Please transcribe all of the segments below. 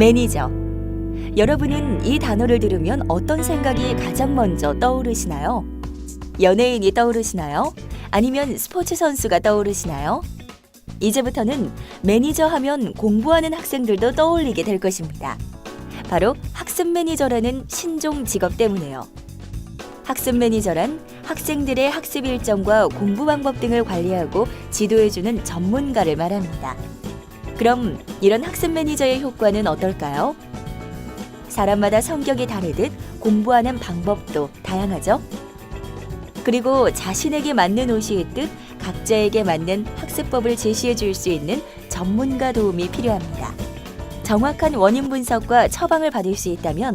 매니저. 여러분은 이 단어를 들으면 어떤 생각이 가장 먼저 떠오르시나요? 연예인이 떠오르시나요? 아니면 스포츠 선수가 떠오르시나요? 이제부터는 매니저 하면 공부하는 학생들도 떠올리게 될 것입니다. 바로 학습 매니저라는 신종 직업 때문에요. 학습 매니저란 학생들의 학습 일정과 공부 방법 등을 관리하고 지도해주는 전문가를 말합니다. 그럼 이런 학습 매니저의 효과는 어떨까요? 사람마다 성격이 다르듯 공부하는 방법도 다양하죠. 그리고 자신에게 맞는 옷이 있듯 각자에게 맞는 학습법을 제시해 줄 수 있는 전문가 도움이 필요합니다. 정확한 원인 분석과 처방을 받을 수 있다면,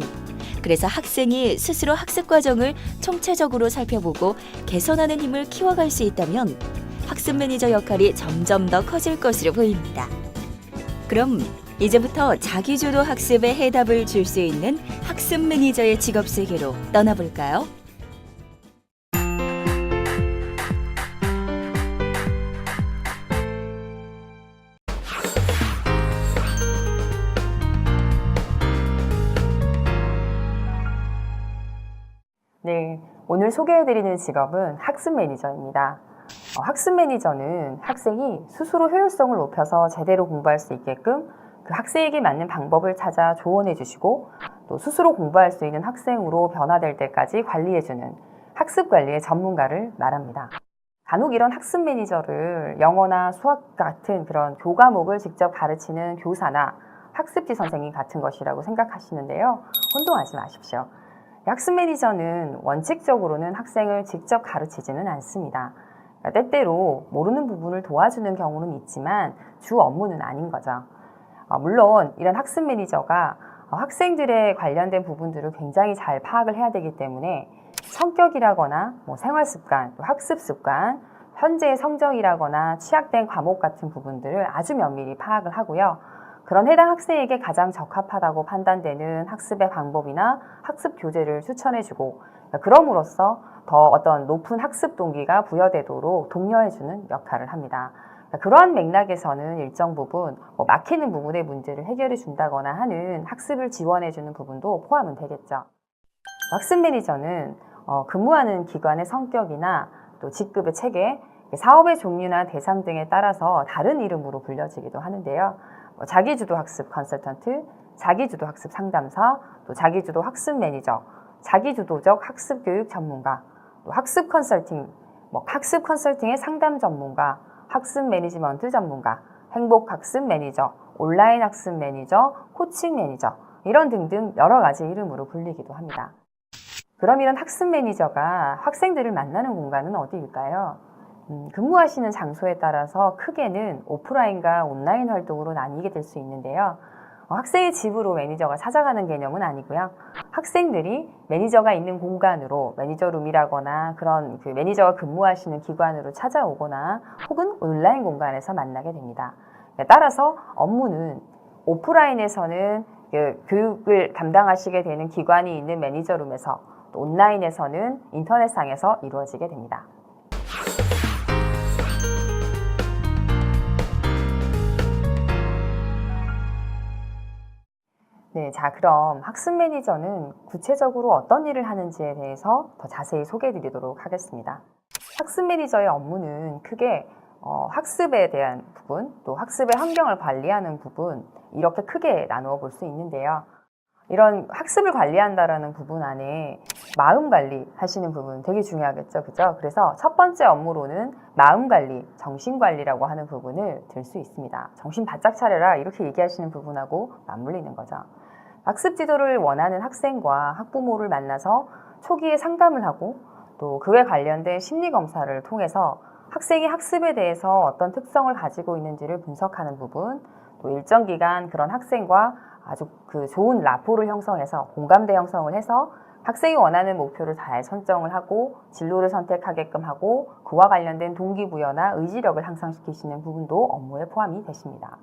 그래서 학생이 스스로 학습 과정을 총체적으로 살펴보고 개선하는 힘을 키워갈 수 있다면 학습 매니저 역할이 점점 더 커질 것으로 보입니다. 그럼 이제부터 자기주도 학습에 해답을 줄 수 있는 학습 매니저의 직업 세계로 떠나볼까요? 네, 오늘 소개해드리는 직업은 학습 매니저입니다. 학습 매니저는 학생이 스스로 효율성을 높여서 제대로 공부할 수 있게끔 그 학생에게 맞는 방법을 찾아 조언해 주시고, 또 스스로 공부할 수 있는 학생으로 변화될 때까지 관리해주는 학습 관리의 전문가를 말합니다. 간혹 이런 학습 매니저를 영어나 수학 같은 그런 교과목을 직접 가르치는 교사나 학습지 선생님 같은 것이라고 생각하시는데요. 혼동하지 마십시오. 학습 매니저는 원칙적으로는 학생을 직접 가르치지는 않습니다. 때때로 모르는 부분을 도와주는 경우는 있지만 주 업무는 아닌 거죠. 물론 이런 학습 매니저가 학생들의 관련된 부분들을 굉장히 잘 파악을 해야 되기 때문에 성격이라거나 생활 습관, 또 학습 습관, 현재의 성적이라거나 취약된 과목 같은 부분들을 아주 면밀히 파악을 하고요. 그런 해당 학생에게 가장 적합하다고 판단되는 학습의 방법이나 학습 교재를 추천해주고, 그럼으로써 더 어떤 높은 학습 동기가 부여되도록 독려해주는 역할을 합니다. 그러한 맥락에서는 일정 부분 막히는 부분의 문제를 해결해 준다거나 하는 학습을 지원해주는 부분도 포함은 되겠죠. 학습 매니저는 근무하는 기관의 성격이나 또 직급의 체계, 사업의 종류나 대상 등에 따라서 다른 이름으로 불려지기도 하는데요. 자기주도 학습 컨설턴트, 자기주도 학습 상담사, 또 자기주도 학습 매니저, 자기주도적 학습 교육 전문가, 또 학습 컨설팅, 학습 컨설팅의 상담 전문가, 학습 매니지먼트 전문가, 행복 학습 매니저, 온라인 학습 매니저, 코칭 매니저, 이런 등등 여러 가지 이름으로 불리기도 합니다. 그럼 이런 학습 매니저가 학생들을 만나는 공간은 어디일까요? 근무하시는 장소에 따라서 크게는 오프라인과 온라인 활동으로 나뉘게 될 수 있는데요. 학생의 집으로 매니저가 찾아가는 개념은 아니고요. 학생들이 매니저가 있는 공간으로 매니저룸이라거나 그런 그 매니저가 근무하시는 기관으로 찾아오거나 혹은 온라인 공간에서 만나게 됩니다. 따라서 업무는 오프라인에서는 교육을 담당하시게 되는 기관이 있는 매니저룸에서, 또 온라인에서는 인터넷상에서 이루어지게 됩니다. 네, 자, 그럼 학습 매니저는 구체적으로 어떤 일을 하는지에 대해서 더 자세히 소개해 드리도록 하겠습니다. 학습 매니저의 업무는 크게 학습에 대한 부분, 또 학습의 환경을 관리하는 부분, 이렇게 크게 나누어 볼 수 있는데요. 이런 학습을 관리한다라는 부분 안에 마음 관리 하시는 부분 되게 중요하겠죠, 그죠? 그래서 첫 번째 업무로는 마음 관리, 정신 관리라고 하는 부분을 들 수 있습니다. 정신 바짝 차려라, 이렇게 얘기하시는 부분하고 맞물리는 거죠. 학습 지도를 원하는 학생과 학부모를 만나서 초기에 상담을 하고, 또 그에 관련된 심리 검사를 통해서 학생이 학습에 대해서 어떤 특성을 가지고 있는지를 분석하는 부분, 또 일정 기간 그런 학생과 아주 좋은 라포를 형성해서 공감대 형성을 해서 학생이 원하는 목표를 잘 선정을 하고 진로를 선택하게끔 하고, 그와 관련된 동기부여나 의지력을 향상시키시는 부분도 업무에 포함이 되십니다.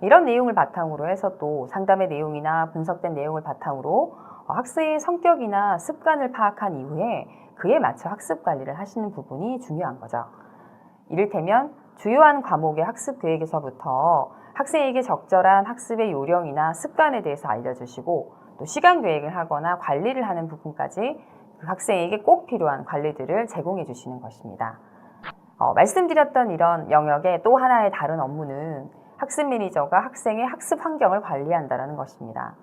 이런 내용을 바탕으로 해서 또 상담의 내용이나 분석된 내용을 바탕으로 학생의 성격이나 습관을 파악한 이후에 그에 맞춰 학습 관리를 하시는 부분이 중요한 거죠. 이를테면 주요한 과목의 학습 계획에서부터 학생에게 적절한 학습의 요령이나 습관에 대해서 알려주시고 또 시간 계획을 하거나 관리를 하는 부분까지 그 학생에게 꼭 필요한 관리들을 제공해 주시는 것입니다. 말씀드렸던 이런 영역의 또 하나의 다른 업무는 학습 매니저가 학생의 학습 환경을 관리한다는 것입니다.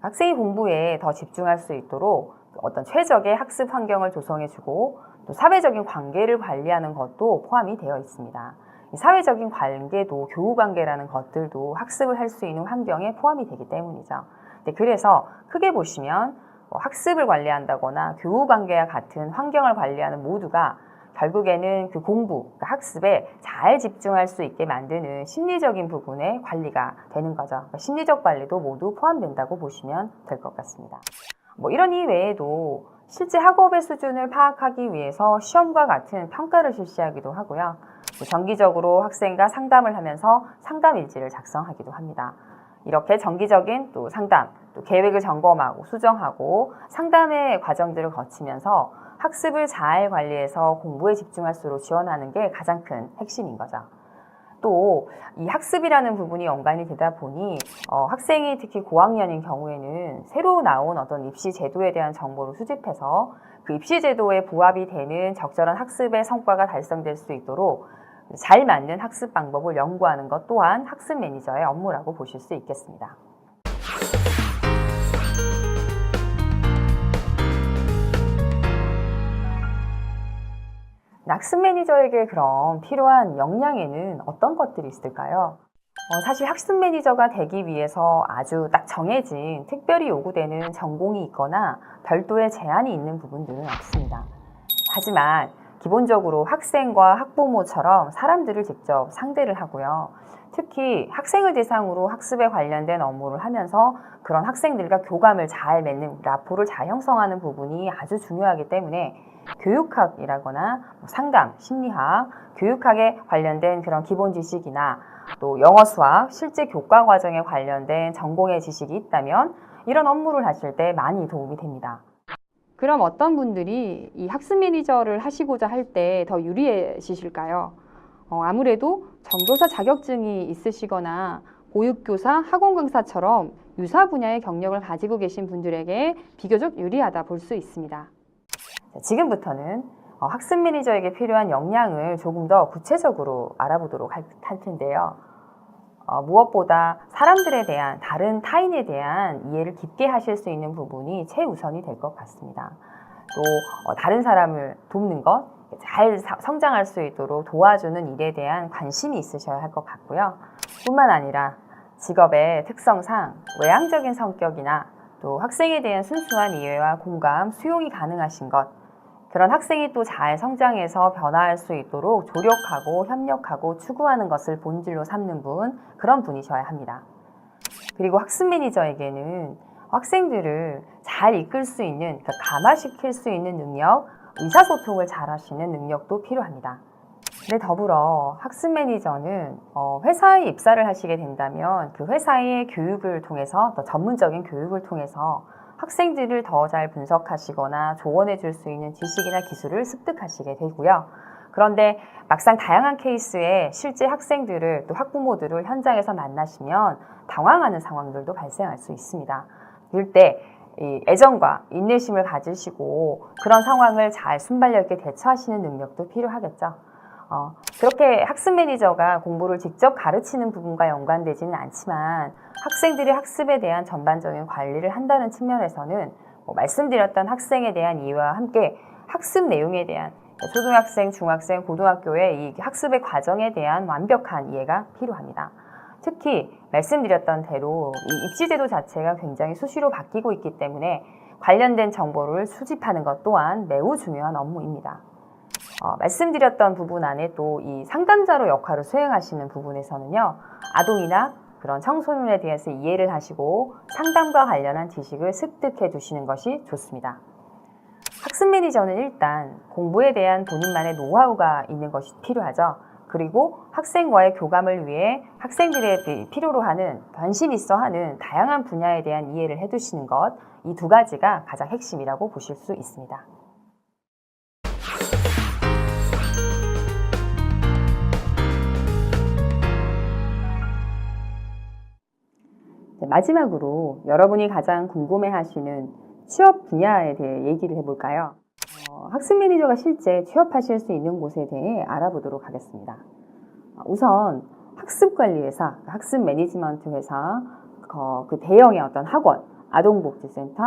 학생이 공부에 더 집중할 수 있도록 어떤 최적의 학습 환경을 조성해주고 또 사회적인 관계를 관리하는 것도 포함이 되어 있습니다. 이 사회적인 관계도 교우관계라는 것들도 학습을 할 수 있는 환경에 포함이 되기 때문이죠. 그래서 크게 보시면 학습을 관리한다거나 교우관계와 같은 환경을 관리하는 모두가 결국에는 그 공부, 그러니까 학습에 잘 집중할 수 있게 만드는 심리적인 부분의 관리가 되는 거죠. 그러니까 심리적 관리도 모두 포함된다고 보시면 될 것 같습니다. 이런 이외에도 실제 학업의 수준을 파악하기 위해서 시험과 같은 평가를 실시하기도 하고요. 정기적으로 학생과 상담을 하면서 상담 일지를 작성하기도 합니다. 이렇게 정기적인 또 상담, 또 계획을 점검하고 수정하고 상담의 과정들을 거치면서 학습을 잘 관리해서 공부에 집중할 수 있도록 지원하는 게 가장 큰 핵심인 거죠. 또 이 학습이라는 부분이 연관이 되다 보니 학생이 특히 고학년인 경우에는 새로 나온 어떤 입시 제도에 대한 정보를 수집해서 그 입시 제도에 부합이 되는 적절한 학습의 성과가 달성될 수 있도록 잘 맞는 학습 방법을 연구하는 것 또한 학습 매니저의 업무라고 보실 수 있겠습니다. 학습 매니저에게 그럼 필요한 역량에는 어떤 것들이 있을까요? 사실 학습 매니저가 되기 위해서 아주 딱 정해진 특별히 요구되는 전공이 있거나 별도의 제한이 있는 부분들은 없습니다. 하지만 기본적으로 학생과 학부모처럼 사람들을 직접 상대를 하고요. 특히 학생을 대상으로 학습에 관련된 업무를 하면서 그런 학생들과 교감을 잘 맺는 라포를 잘 형성하는 부분이 아주 중요하기 때문에 교육학이라거나 상담, 심리학, 교육학에 관련된 그런 기본 지식이나 또 영어, 수학, 실제 교과 과정에 관련된 전공의 지식이 있다면 이런 업무를 하실 때 많이 도움이 됩니다. 그럼 어떤 분들이 이 학습 매니저를 하시고자 할 때 더 유리해지실까요? 아무래도 전교사 자격증이 있으시거나 보육교사, 학원 강사처럼 유사 분야의 경력을 가지고 계신 분들에게 비교적 유리하다 볼 수 있습니다. 지금부터는 학습 매니저에게 필요한 역량을 조금 더 구체적으로 알아보도록 할 텐데요. 무엇보다 사람들에 대한, 다른 타인에 대한 이해를 깊게 하실 수 있는 부분이 최우선이 될 것 같습니다. 또 다른 사람을 돕는 것, 잘 성장할 수 있도록 도와주는 일에 대한 관심이 있으셔야 할 것 같고요. 뿐만 아니라 직업의 특성상 외향적인 성격이나 또 학생에 대한 순수한 이해와 공감, 수용이 가능하신 것, 그런 학생이 또 잘 성장해서 변화할 수 있도록 조력하고 협력하고 추구하는 것을 본질로 삼는 분, 그런 분이셔야 합니다. 그리고 학습 매니저에게는 학생들을 잘 이끌 수 있는, 그러니까 감화시킬 수 있는 능력, 의사소통을 잘 하시는 능력도 필요합니다. 근데 더불어 학습 매니저는 회사에 입사를 하시게 된다면 그 회사의 교육을 통해서, 더 전문적인 교육을 통해서 학생들을 더 잘 분석하시거나 조언해 줄 수 있는 지식이나 기술을 습득하시게 되고요. 그런데 막상 다양한 케이스에 실제 학생들을 또 학부모들을 현장에서 만나시면 당황하는 상황들도 발생할 수 있습니다. 이럴 때 애정과 인내심을 가지시고 그런 상황을 잘 순발력 있게 대처하시는 능력도 필요하겠죠. 그렇게 학습 매니저가 공부를 직접 가르치는 부분과 연관되지는 않지만 학생들이 학습에 대한 전반적인 관리를 한다는 측면에서는 말씀드렸던 학생에 대한 이해와 함께 학습 내용에 대한 초등학생, 중학생, 고등학교의 이 학습의 과정에 대한 완벽한 이해가 필요합니다. 특히 말씀드렸던 대로 이 입시제도 자체가 굉장히 수시로 바뀌고 있기 때문에 관련된 정보를 수집하는 것 또한 매우 중요한 업무입니다. 말씀드렸던 부분 안에 또 이 상담자로 역할을 수행하시는 부분에서는요, 아동이나 그런 청소년에 대해서 이해를 하시고 상담과 관련한 지식을 습득해 두시는 것이 좋습니다. 학습 매니저는 일단 공부에 대한 본인만의 노하우가 있는 것이 필요하죠. 그리고 학생과의 교감을 위해 학생들의 필요로 하는, 관심 있어 하는 다양한 분야에 대한 이해를 해두시는 것, 이 두 가지가 가장 핵심이라고 보실 수 있습니다. 네, 마지막으로 여러분이 가장 궁금해하시는 취업 분야에 대해 얘기를 해볼까요? 학습 매니저가 실제 취업하실 수 있는 곳에 대해 알아보도록 하겠습니다. 우선 학습관리회사, 학습 매니지먼트 회사, 그 대형의 어떤 학원, 아동복지센터,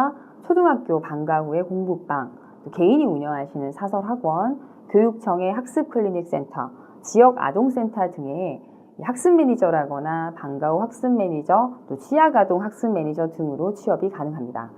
초등학교 방과 후의 공부방, 또 개인이 운영하시는 사설학원, 교육청의 학습클리닉센터, 지역 아동센터 등의 학습 매니저라거나 방과 후 학습 매니저, 또 취약아동 학습 매니저 등으로 취업이 가능합니다.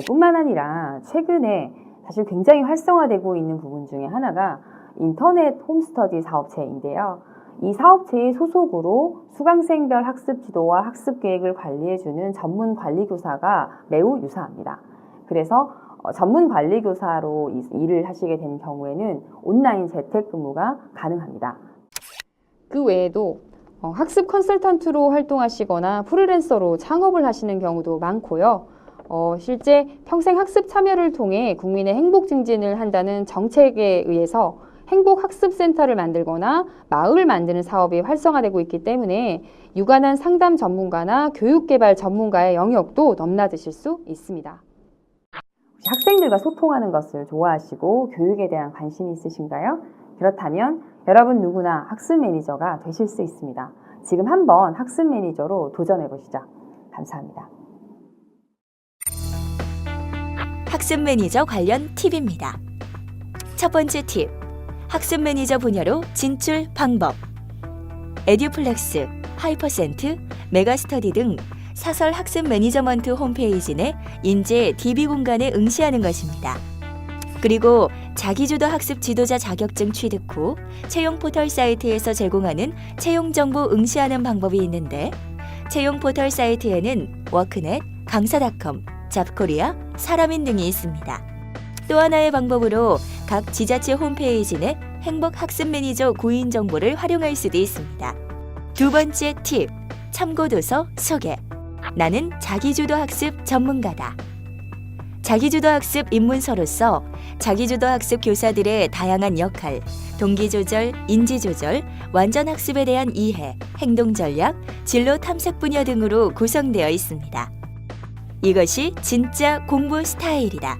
뿐만 아니라 최근에 사실 굉장히 활성화되고 있는 부분 중에 하나가 인터넷 홈스터디 사업체인데요. 이 사업체의 소속으로 수강생별 학습 지도와 학습 계획을 관리해주는 전문 관리교사가 매우 유사합니다. 그래서 전문 관리교사로 일을 하시게 된 경우에는 온라인 재택근무가 가능합니다. 그 외에도 학습 컨설턴트로 활동하시거나 프리랜서로 창업을 하시는 경우도 많고요. 실제 평생 학습 참여를 통해 국민의 행복 증진을 한다는 정책에 의해서 행복학습센터를 만들거나 마을을 만드는 사업이 활성화되고 있기 때문에 유관한 상담 전문가나 교육개발 전문가의 영역도 넘나드실 수 있습니다. 학생들과 소통하는 것을 좋아하시고 교육에 대한 관심이 있으신가요? 그렇다면 여러분 누구나 학습 매니저가 되실 수 있습니다. 지금 한번 학습 매니저로 도전해 보시죠. 감사합니다. 학습 매니저 관련 팁입니다. 첫 번째 팁, 학습 매니저 분야로 진출 방법. 에듀플렉스, 하이퍼센트, 메가스터디 등 사설 학습 매니저먼트 홈페이지 내 인재 DB 공간에 응시하는 것입니다. 그리고 자기주도 학습 지도자 자격증 취득 후 채용 포털 사이트에서 제공하는 채용 정보 응시하는 방법이 있는데, 채용 포털 사이트에는 워크넷, 강사닷컴, 잡코리아, 사람인 등이 있습니다. 또 하나의 방법으로 각 지자체 홈페이지 내 행복 학습 매니저 구인 정보를 활용할 수도 있습니다. 두 번째 팁, 참고도서 소개. 나는 자기주도 학습 전문가다. 자기주도 학습 입문서로서 자기주도 학습 교사들의 다양한 역할, 동기조절, 인지조절, 완전 학습에 대한 이해, 행동 전략, 진로 탐색 분야 등으로 구성되어 있습니다. 이것이 진짜 공부 스타일이다.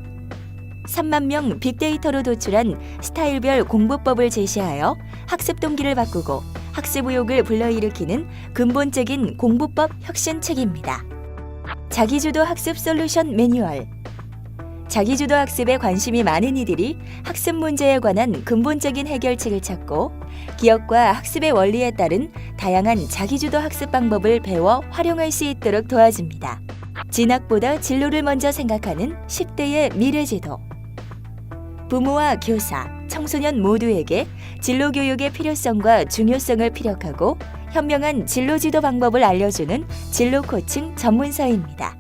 3만 명 빅데이터로 도출한 스타일별 공부법을 제시하여 학습 동기를 바꾸고 학습 의욕을 불러일으키는 근본적인 공부법 혁신책입니다. 자기주도 학습 솔루션 매뉴얼. 자기주도 학습에 관심이 많은 이들이 학습 문제에 관한 근본적인 해결책을 찾고 기억과 학습의 원리에 따른 다양한 자기주도 학습 방법을 배워 활용할 수 있도록 도와줍니다. 진학보다 진로를 먼저 생각하는 10대의 미래지도. 부모와 교사, 청소년 모두에게 진로 교육의 필요성과 중요성을 피력하고 현명한 진로 지도 방법을 알려주는 진로 코칭 전문서입니다.